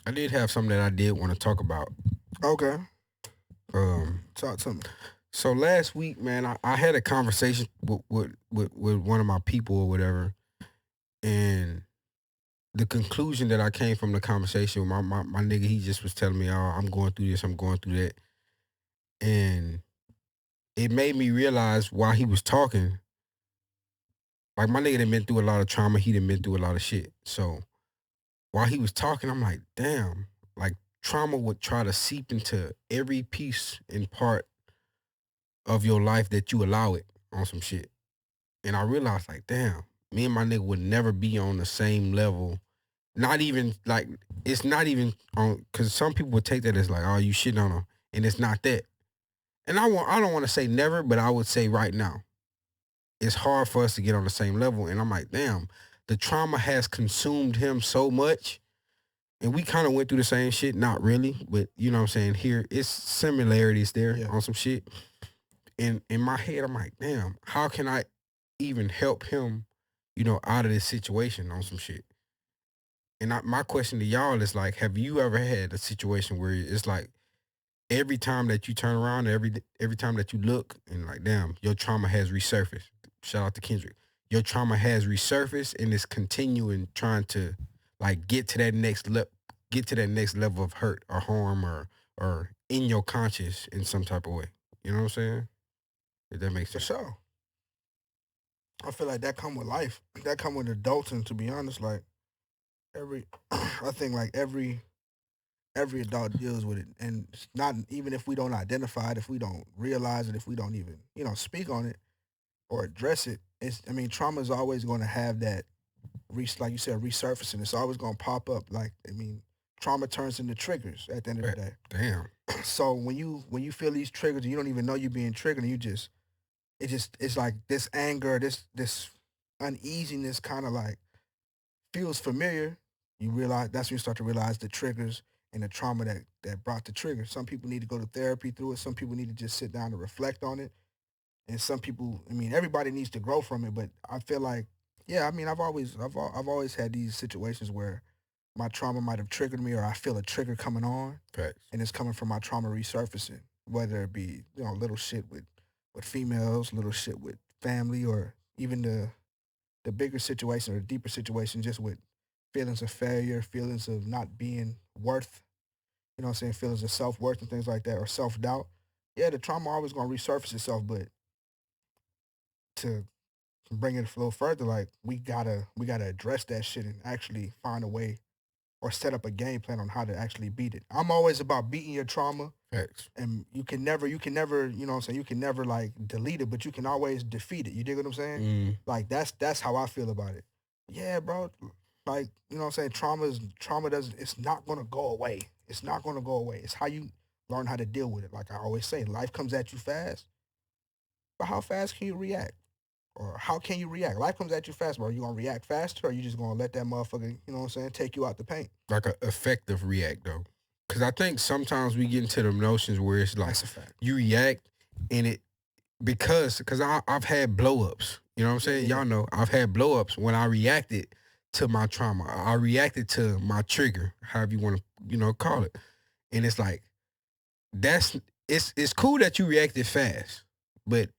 I did have something that I did want to talk about. Okay, Um, talk to me. so last week, man, I had a conversation with one of my people or whatever, and the conclusion that I came from the conversation with my nigga, he just was telling me, "Oh, I'm going through this, I'm going through that," and it made me realize while he was talking, like my nigga done been through a lot of trauma, he done been through a lot of shit. So while he was talking, I'm like, damn, like trauma would try to seep into every piece and part of your life that you allow it on some shit. And I realized, like, damn, me and my nigga would never be on the same level. Not even like it's not even on because some people would take that as like, oh, you shitting on him, and it's not that. And I don't want to say never, but I would say right now, it's hard for us to get on the same level. And I'm like, damn, the trauma has consumed him so much. And we kind of went through the same shit, not really, but you know what I'm saying? Here, it's similarities there Yeah, on some shit. And in my head, I'm like, damn, how can I even help him, out of this situation on some shit? And my question to y'all is like, have you ever had a situation where it's like every time that you turn around, every time that you look, and like, damn, your trauma has resurfaced. Shout out to Kendrick. Your trauma has resurfaced and is continuing trying to like get to that next level of hurt or harm or in your conscious in some type of way. You know what I'm saying? If that makes for sense. sure. I feel like that come with life. That come with adulting. To be honest, like every, I think like every adult deals with it, and it's not even if we don't identify it, if we don't realize it, if we don't even speak on it or address it. It's I mean, trauma is always going to have that like you said, resurfacing. It's always going to pop up. Like I mean, trauma turns into triggers at the end of the day. Damn. So when you feel these triggers, and you don't even know you're being triggered, and it's like this anger, this uneasiness, kind of like feels familiar. You realize that's when you start to realize the triggers and the trauma that brought the trigger. Some people need to go to therapy through it. Some people need to just sit down and reflect on it. And some people, I mean, everybody needs to grow from it. But I feel like, yeah, I mean, I've always had these situations where my trauma might have triggered me, or I feel a trigger coming on, Facts. and it's coming from my trauma resurfacing. Whether it be little shit with females, little shit with family, or even the bigger situation or the deeper situation, just with feelings of failure, feelings of not being worth, what I'm saying, feelings of self worth and things like that, or self doubt. Yeah, the trauma always gonna resurface itself, but to bring it a little further, like we gotta address that shit and actually find a way or set up a game plan on how to actually beat it. I'm always about beating your trauma, Facts. and you can never, what I'm saying, you can never like delete it, but you can always defeat it. You dig what I'm saying? Mm, Like that's how I feel about it. Yeah, bro. Like, what I'm saying, trauma doesn't it's not gonna go away. It's not gonna go away. It's how you learn how to deal with it. Like I always say, life comes at you fast, but how fast can you react? Or how can you react? Life comes at you fast, bro. Are you gonna react faster, or are you just gonna let that motherfucker, what I'm saying, take you out the paint? like a effective react though. Cause I think sometimes we get into the notions where it's like That's a fact. you react and it because I've had blow ups. You know what I'm Yeah, saying? yeah, Y'all know I've had blow ups when I reacted to my trauma. I reacted to my trigger, however you want to, call it. And it's like that's it's cool that you reacted fast, but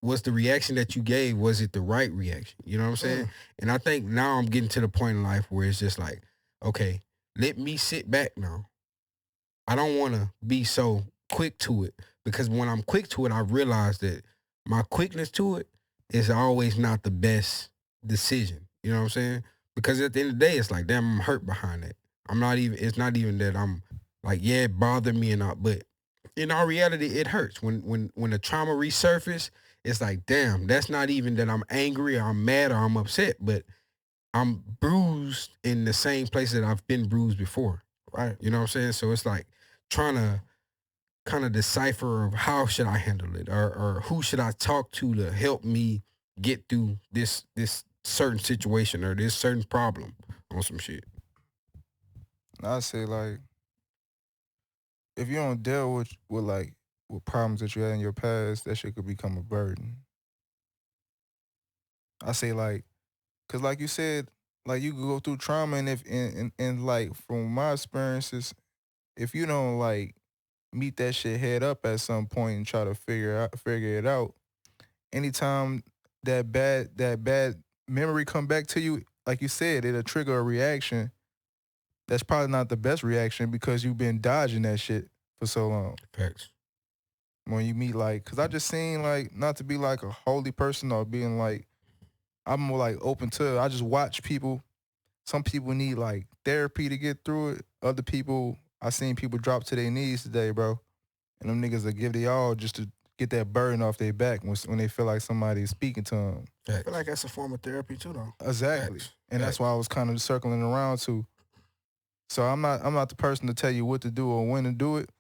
was the reaction that you gave, was it the right reaction? You know what I'm yeah. saying? And I think now I'm getting to the point in life where it's just like, okay, let me sit back now. I don't want to be so quick to it because when I'm quick to it, I realize that my quickness to it is always not the best decision. You know what I'm saying? Because at the end of the day, it's like, damn, I'm hurt behind it. I'm not even. It's not even that I'm like, yeah, it bothered me and all, but in our reality, it hurts when the trauma resurface. It's like, damn, that's not even that I'm angry or I'm mad or I'm upset, but I'm bruised in the same place that I've been bruised before. Right. You know what I'm saying? So it's like trying to kind of decipher of how should I handle it or who should I talk to help me get through this certain situation or this certain problem on some shit. I say like if you don't deal with like with problems that you had in your past, that shit could become a burden. I say like, cause like you said, like you could go through trauma, and if and like from my experiences, if you don't like meet that shit head up at some point and try to figure it out, anytime that bad memory come back to you, like you said, it'll trigger a reaction that's probably not the best reaction because you've been dodging that shit for so long. Facts. When you meet like, cause I just seen like, not to be like a holy person or being like, I'm more like open to, I just watch people. Some people need like therapy to get through it. Other people, I seen people drop to their knees today, bro. And them niggas will give they all just to get that burden off their back when they feel like somebody is speaking to them. I feel like that's a form of therapy too, though. Exactly. Facts. And that's why I was kind of circling around to. So I'm not the person to tell you what to do or when to do it.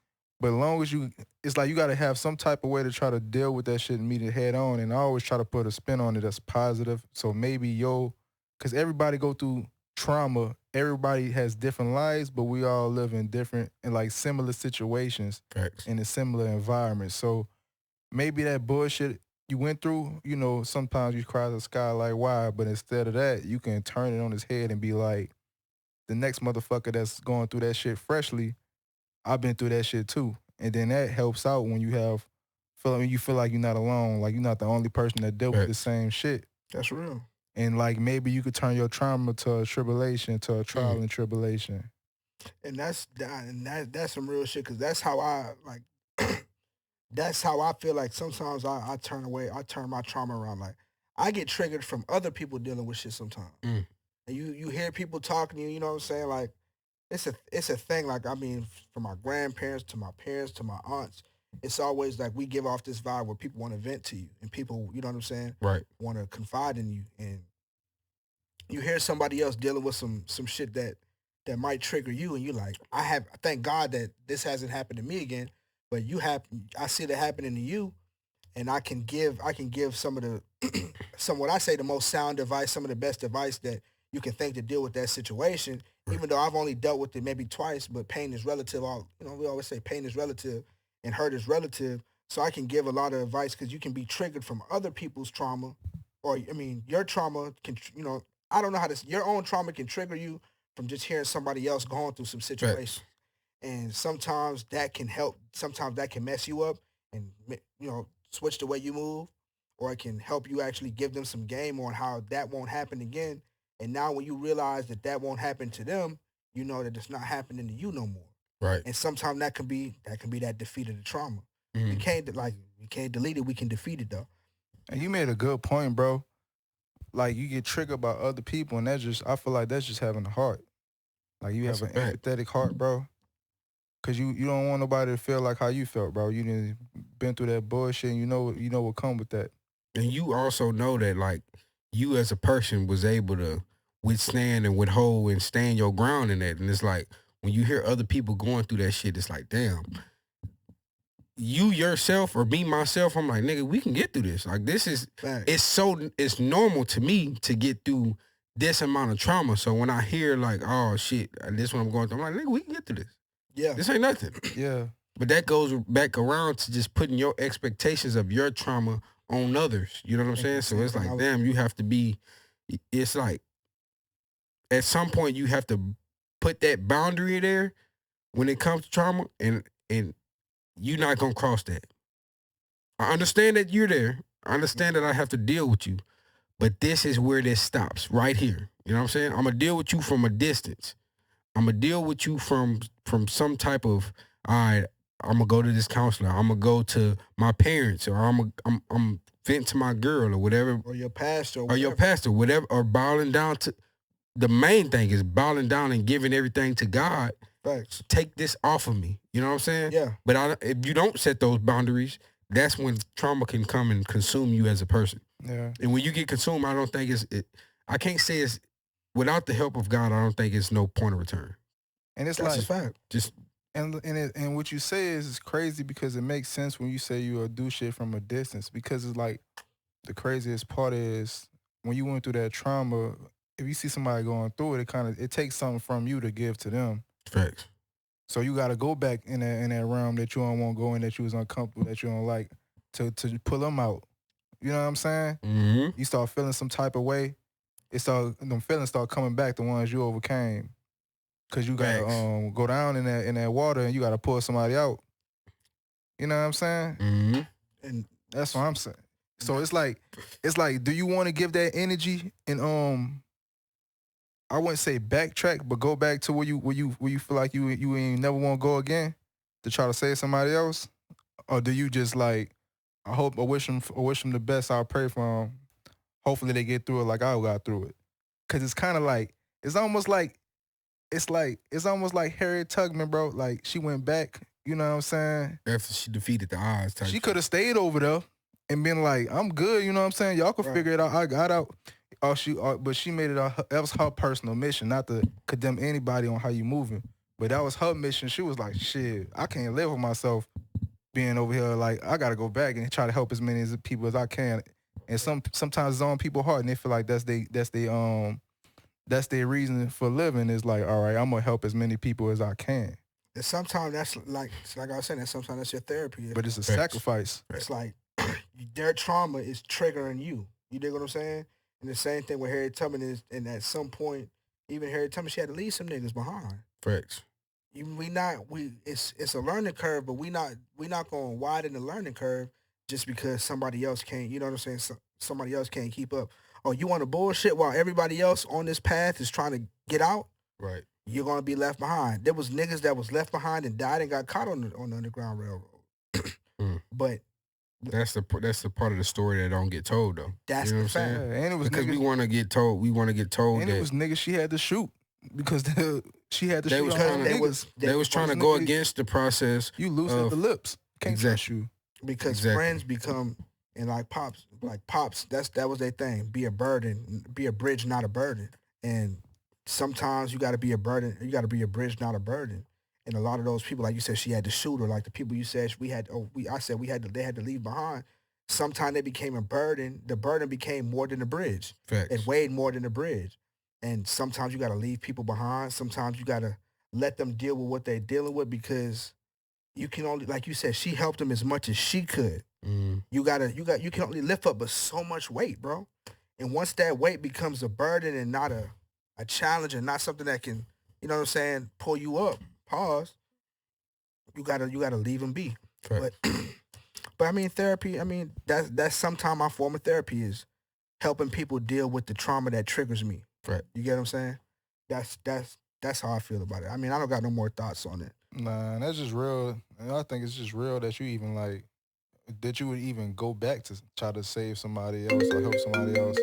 But as long as it's like you got to have some type of way to try to deal with that shit and meet it head on. And I always try to put a spin on it that's positive. So maybe because everybody go through trauma. Everybody has different lives, but we all live in different and like similar situations. Facts. In a similar environment. So maybe that bullshit you went through, sometimes you cry to the sky like, why? But instead of that, you can turn it on his head and be like, the next motherfucker that's going through that shit freshly, I've been through that shit too. And then that helps out when you feel like you're not alone, like you're not the only person that dealt with the same shit. That's real. And like maybe you could turn your trauma to a tribulation, to a trial and tribulation. And that's some real shit, because that's how I like. That's how I feel like sometimes I turn my trauma around. Like I get triggered from other people dealing with shit sometimes. And you hear people talking to you, you know what I'm saying? Like it's a thing. Like, I mean, from my grandparents to my parents to my aunts, it's always like we give off this vibe where people want to vent to you and people, you know what I'm saying? Right. Want to confide in you, and you hear somebody else dealing with some shit that might trigger you, and you like, thank God that this hasn't happened to me again, but I see that happening to you, and I can give some of the what I say the most sound advice, some of the best advice that you can think to deal with that situation. Right. Even though I've only dealt with it maybe twice, but pain is relative. We always say pain is relative and hurt is relative. So I can give a lot of advice, because you can be triggered from other people's trauma, or I mean, your trauma can, I don't know your own trauma can trigger you from just hearing somebody else going through some situation. Right. And sometimes that can help. Sometimes that can mess you up and, switch the way you move, or it can help you actually give them some game on how that won't happen again. And now when you realize that won't happen to them, you know that it's not happening to you no more. Right. And sometimes that can be that defeat of the trauma. We can't delete it. We can defeat it though. And you made a good point, bro. Like you get triggered by other people, and I feel like that's just having a heart. Like you have an empathetic heart, bro. Cause you don't want nobody to feel like how you felt, bro. You done been through that bullshit, and you know what come with that. And you also know that like you as a person was able to withstand and withhold and stand your ground in that. And it's like when you hear other people going through that shit, it's like, damn. You yourself or me myself, I'm like, nigga, we can get through this. Like this is it's normal to me to get through this amount of trauma. So when I hear like, oh shit, this is what I'm going through, I'm like, nigga, we can get through this. Yeah. This ain't nothing. Yeah. But that goes back around to just putting your expectations of your trauma on others. You know what I'm saying? So it's like, damn, you have to be, it's like, at some point you have to put that boundary there when it comes to trauma, and you're not going to cross that. I understand that you're there. I understand that I have to deal with you. But this is where this stops, right here. You know what I'm saying? I'm going to deal with you from a distance. I'm going to deal with you from some type of, all right, I'm going to go to this counselor. I'm going to go to my parents, or I'm vent to my girl, or whatever. Or your pastor. Or your pastor, whatever. Or bowing down to, the main thing is bowing down and giving everything to God. Facts. Take this off of me. You know what I'm saying? Yeah. But if you don't set those boundaries, that's when trauma can come and consume you as a person. Yeah. And when you get consumed, I don't think I can't say it's, without the help of God, I don't think it's no point of return. And it's that's like, a fact. Just and what you say is crazy, because it makes sense when you say you'll do shit from a distance, because it's like the craziest part is when you went through that trauma, if you see somebody going through it, it takes something from you to give to them. Facts. So you got to go back in that realm that you don't want to go in, that you was uncomfortable, that you don't like, to pull them out. You know what I'm saying? Mm-hmm. You start feeling some type of way, them feelings start coming back, the ones you overcame. Cause you gotta Facts. go down in that water and you gotta pull somebody out. You know what I'm saying? Mm-hmm. And That's what I'm saying. So it's like, do you want to give that energy and I wouldn't say backtrack, but go back to where you feel like you ain't never want to go again to try to save somebody else, or do you just like, I wish them the best. I'll pray for them. Hopefully they get through it like I got through it. Cause it's kind of like it's almost like Harriet Tubman, bro. Like she went back. You know what I'm saying? After she defeated the odds. She could have stayed over there and been like, I'm good. You know what I'm saying? Y'all can figure it out. I got out. But she made it. That was her personal mission, not to condemn anybody on how you moving. But that was her mission. She was like, shit, I can't live with myself being over here. Like I gotta go back and try to help as many people as I can. And sometimes it's on people's heart, and they feel like that's their reason for living. Is like, all right, I'm gonna help as many people as I can. And sometimes that's like I was saying, that sometimes that's your therapy. But it's a sacrifice. It's like their trauma is triggering you. You dig what I'm saying? And the same thing with Harriet Tubman is, and at some point, even Harriet Tubman, she had to leave some niggas behind. Facts. It's a learning curve, but we not gonna widen the learning curve just because somebody else can't. You know what I'm saying? Somebody else can't keep up. Oh, you want to bullshit while everybody else on this path is trying to get out? Right. You're gonna be left behind. There was niggas that was left behind and died and got caught on the Underground Railroad. But that's the part of the story that don't get told though. That's you know the fact. And it was because niggas, we want to get told. We want to get told and that it was niggas she had to shoot because she had to they shoot. Was on trying niggas. They was trying to go against the process. You loose at the lips. Can't trust you because friends become, and like pops. That was their thing. Be a burden. Be a bridge, not a burden. And sometimes you got to be a burden. You got to be a bridge, not a burden. And a lot of those people, like you said, she had to shoot, or like the people you said we had. They had to leave behind. Sometimes they became a burden. The burden became more than the bridge. Facts. It weighed more than the bridge. And sometimes you got to leave people behind. Sometimes you got to let them deal with what they're dealing with, because you can only, like you said, she helped them as much as she could. You can only lift up but so much weight, bro. And once that weight becomes a burden and not a challenge and not something that can, you know what I'm saying, pull you up, pause, you gotta leave them be. Right. But I mean, therapy, I mean, that's sometimes my form of therapy is helping people deal with the trauma that triggers me. Right. You get what I'm saying? That's how I feel about it. I mean, I don't got no more thoughts on it. Nah, that's just real. And I think it's just real that you even like, that you would even go back to try to save somebody else or help somebody else.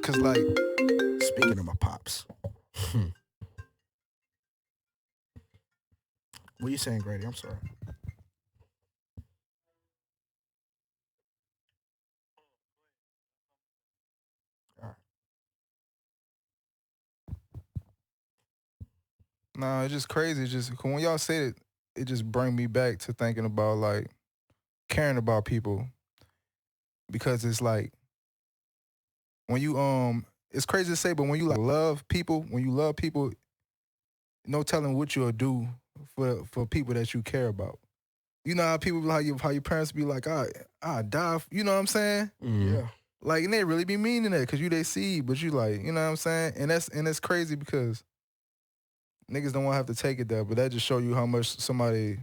Cause like, speaking of my pops. What are you saying, Grady? I'm sorry. nah, it's just crazy. It's just when y'all say it just bring me back to thinking about like caring about people, because it's like when you it's crazy to say, but when you like love people, no telling what you'll do for people that you care about. You know how people how your parents be like, I die. You know what I'm saying? Yeah. Like, and they really be meaning that because you they see, but you like, you know what I'm saying? And it's crazy because niggas don't want to have to take it there, but that just show you how much somebody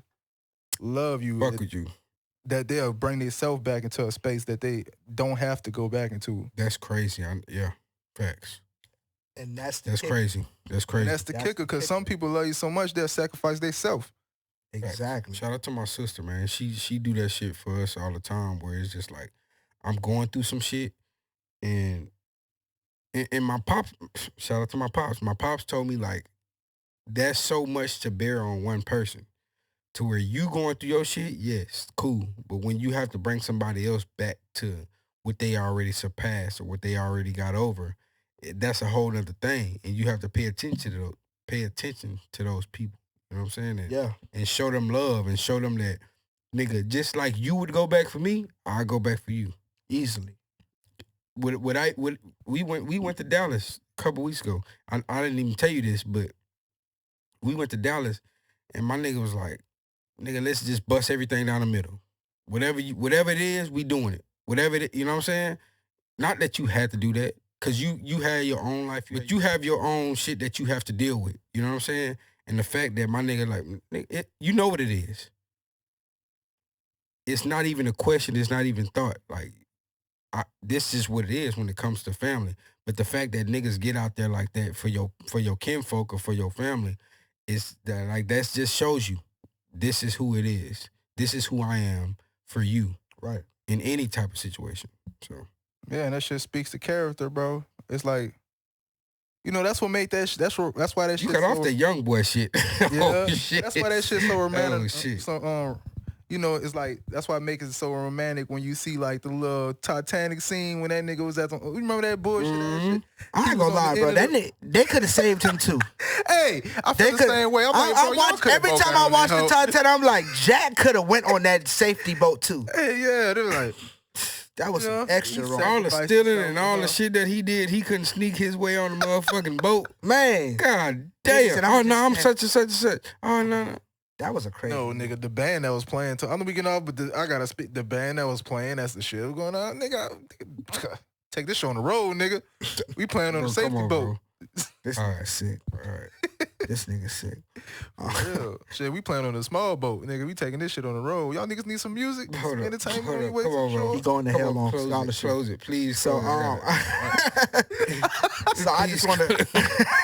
love you. Fuck with you. That they'll bring themselves back into a space that they don't have to go back into. That's crazy. Yeah, facts. And that's crazy. That's crazy. And that's the kicker, because some people love you so much they'll sacrifice themselves. Exactly. Shout out to my sister, man. She do that shit for us all the time, where it's just like, I'm going through some shit, and my pops, shout out to my pops. My pops told me, like, that's so much to bear on one person. To where you going through your shit, yes, cool. But when you have to bring somebody else back to what they already surpassed or what they already got over, that's a whole other thing. And you have to pay attention to those people. You know what I'm saying? And show them love and show them that, nigga, just like you would go back for me, I'll go back for you. Easily. We went to Dallas a couple weeks ago. I didn't even tell you this, but we went to Dallas and my nigga was like, nigga, let's just bust everything down the middle. Whatever it is, we doing it. Whatever it, you know what I'm saying? Not that you had to do that. Cause you had your own life, but you have your own shit that you have to deal with. You know what I'm saying? And the fact that my nigga, like, you know what it is. It's not even a question. It's not even thought. Like, this is what it is when it comes to family. But the fact that niggas get out there like that for your kinfolk or for your family, is that like that just shows you this is who it is. This is who I am for you. Right. In any type of situation. So yeah, and that shit speaks to character, bro. It's like, you know, that's what made that. That's why that shit. You got off the young boy shit. Yeah, Oh, shit. that's why that shit so romantic. Oh, shit. So you know, it's like that's why it makes it so romantic when you see like the little Titanic scene when that nigga was at the. You remember that bullshit? Mm-hmm. I ain't gonna lie, bro. That nigga, they could have saved him too. Hey, I feel the same way. I'm like, I watch every time I watch the Titanic, I'm like, Jack could have went on that safety boat too. Hey, yeah, they were like, that was some extra wrong. All the stealing and all the shit that he did, he couldn't sneak his way on the motherfucking boat. Man, God damn. Oh no, I'm such and such and such. Oh no. That was a crazy. No, nigga, the band that was playing. I'm gonna be getting off, but I gotta speak. The band that was playing, that's the shit going on, nigga. Take this shit on the road, nigga. We playing on the safety boat. Bro. This nigga sick. All right. This nigga sick. Yeah. Shit, we playing on a small boat, nigga. We taking this shit on the road. Y'all niggas need some music, some entertainment. Come on, bro. He going to hell on scholarship. Close it, please. So, so I just want to.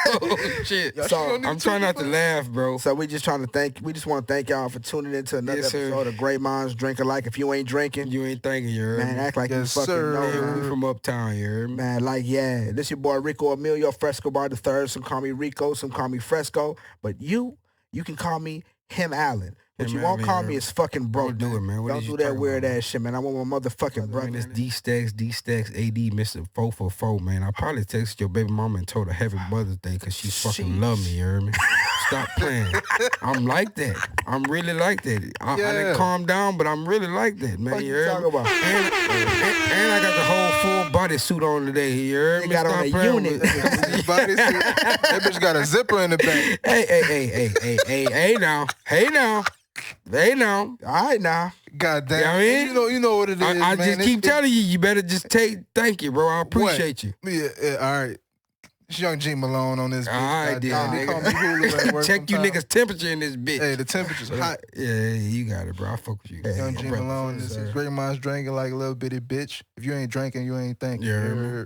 Oh shit! So I'm trying not to laugh, bro. So we just want to thank y'all for tuning into another episode of Great Minds Drink Alike. If you ain't drinking, you ain't thinking, you heard me. Man, act like you fucking know. We from uptown, you heard me. Man, like, yeah. This your boy Rico Emilio Fresco Bar III. Some call me Rico, some call me Fresco. But you can call me Him Allen. But you won't call me as fucking broke. Don't do it, man. Don't do that weird ass shit, man. I want my motherfucking brother. This D-Stacks, AD, Mr. 444, man. I probably texted your baby mama and told her Happy Mother's Day because she fucking love me, you heard me? Stop playing. I'm like that. I'm really like that. I didn't calm down, but I'm really like that, man. What you talking about? And I got the whole full body suit on today. You heard me? Got on a unit. That bitch got a zipper in the back. Hey now. All right now. God damn. You know what I mean? You know what it is, I just keep telling you, you better just thank you, bro. I appreciate you. Yeah, all right. It's Young G Malone on this bitch. All right, they call me Hulu at work check you sometimes. niggas' temperature in this bitch. Hey, the temperature's hot. Yeah, you got it, bro. I fuck with you. Young G Malone, this is Great Minds Drinking Like a Little Bitty Bitch. If you ain't drinking, you ain't thinking. Yeah.